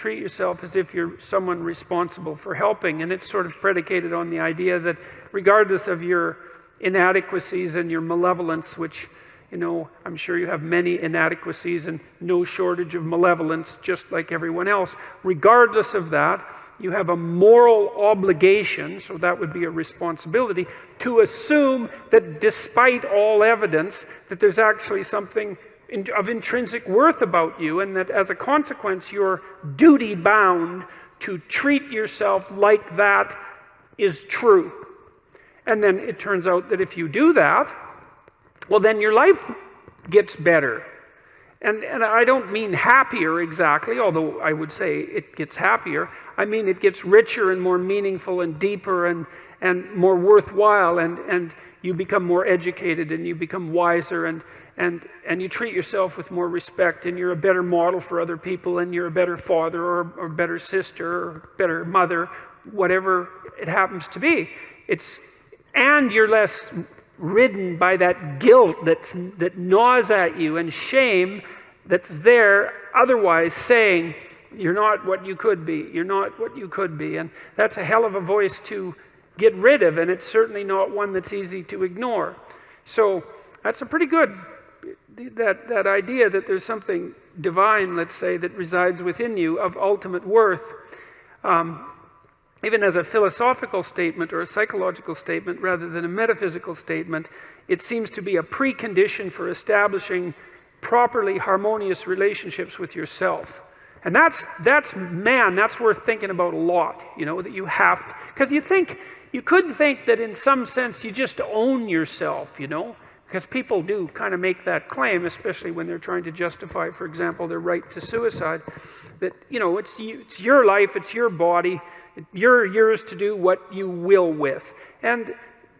treat yourself as if you're someone responsible for helping. And it's sort of predicated on the idea that regardless of your inadequacies and your malevolence, which, you know, I'm sure you have many inadequacies and no shortage of malevolence, just like everyone else. Regardless of that, you have a moral obligation, so that would be a responsibility, to assume that despite all evidence, that there's actually something of intrinsic worth about you, and that as a consequence, you're duty-bound to treat yourself like that is true. And then it turns out that if you do that, well, then your life gets better. And I don't mean happier exactly, although I would say it gets happier. I mean it gets richer and more meaningful and deeper and more worthwhile, and you become more educated and you become wiser, and you treat yourself with more respect, and you're a better model for other people, and you're a better father or better sister or better mother, whatever it happens to be. And you're less ridden by that guilt that gnaws at you, and shame that's there otherwise saying, you're not what you could be, you're not what you could be. And that's a hell of a voice to get rid of, and it's certainly not one that's easy to ignore. So that's a pretty good, that idea that there's something divine, let's say, that resides within you of ultimate worth. Even as a philosophical statement or a psychological statement rather than a metaphysical statement, it seems to be a precondition for establishing properly harmonious relationships with yourself. And that's worth thinking about a lot, you know, that you have to, because you could think that in some sense you just own yourself, you know, because people do kind of make that claim, especially when they're trying to justify, for example, their right to suicide, that, you know, it's your life, it's your body, you're yours to do what you will with. And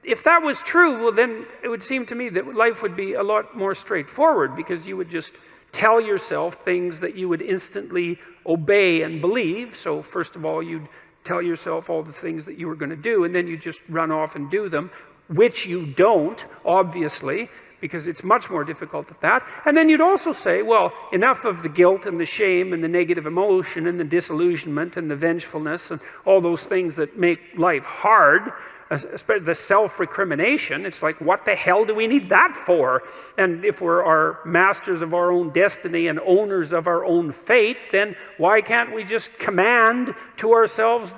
if that was true, well, then it would seem to me that life would be a lot more straightforward, because you would just tell yourself things that you would instantly obey and believe. So first of all, you'd tell yourself all the things that you were going to do, and then you just run off and do them, which you don't, obviously, because it's much more difficult at that. And then you'd also say, well, enough of the guilt and the shame and the negative emotion and the disillusionment and the vengefulness and all those things that make life hard, especially the self-recrimination. It's like, what the hell do we need that for? And if we're our masters of our own destiny and owners of our own fate, then why can't we just command to ourselves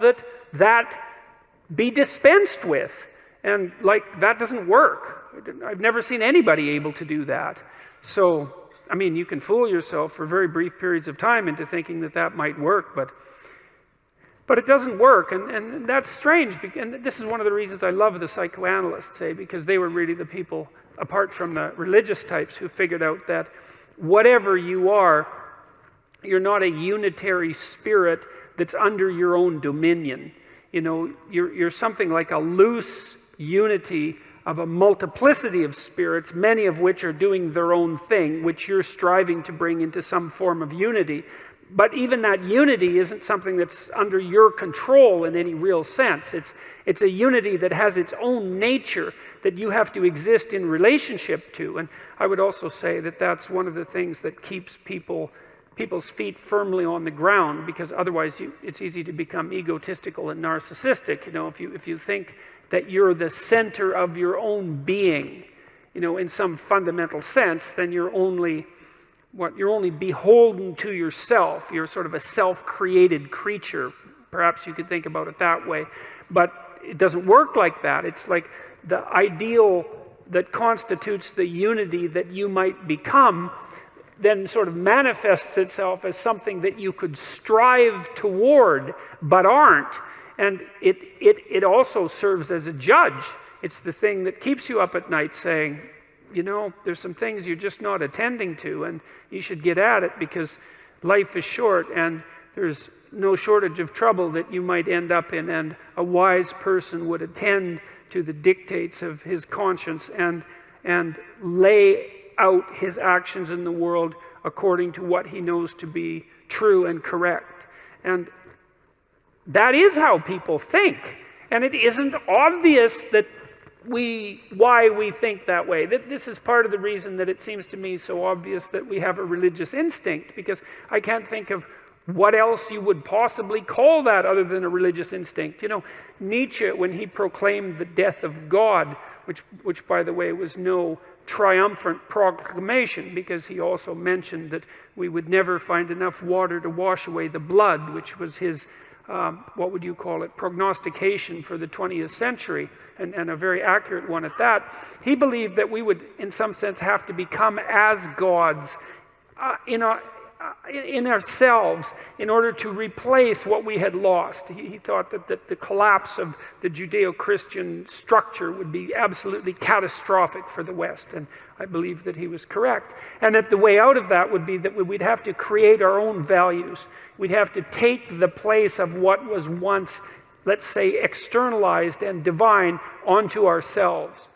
that be dispensed with? And like, that doesn't work. I've never seen anybody able to do that. So, I mean, you can fool yourself for very brief periods of time into thinking that might work, but it doesn't work, and that's strange. And this is one of the reasons I love the psychoanalysts, because they were really the people, apart from the religious types, who figured out that whatever you are, you're not a unitary spirit that's under your own dominion. You know, you're something like a loose unity of a multiplicity of spirits, many of which are doing their own thing, which you're striving to bring into some form of unity. But even that unity isn't something that's under your control in any real sense. It's a unity that has its own nature that you have to exist in relationship to. And I would also say that that's one of the things that keeps people's feet firmly on the ground, because otherwise it's easy to become egotistical and narcissistic. You know, if you think that you're the center of your own being, you know, in some fundamental sense, then you're only beholden to yourself. You're sort of a self-created creature. Perhaps you could think about it that way. But it doesn't work like that. It's like the ideal that constitutes the unity that you might become then sort of manifests itself as something that you could strive toward, but aren't. And it also serves as a judge. It's the thing that keeps you up at night saying, you know, there's some things you're just not attending to, and you should get at it, because life is short and there's no shortage of trouble that you might end up in, and a wise person would attend to the dictates of his conscience and lay out his actions in the world according to what he knows to be true and correct. And that is how people think. And it isn't obvious that why we think that way. This is part of the reason that it seems to me so obvious that we have a religious instinct, because I can't think of what else you would possibly call that other than a religious instinct. You know, Nietzsche, when he proclaimed the death of God, which by the way was no triumphant proclamation, because he also mentioned that we would never find enough water to wash away the blood, which was his, what would you call it, prognostication for the 20th century, and a very accurate one at that. He believed that we would, in some sense, have to become as gods in ourselves in order to replace what we had lost. He thought that the collapse of the Judeo-Christian structure would be absolutely catastrophic for the West, and I believe that he was correct. And that the way out of that would be that we'd have to create our own values. We'd have to take the place of what was once, let's say, externalized and divine onto ourselves.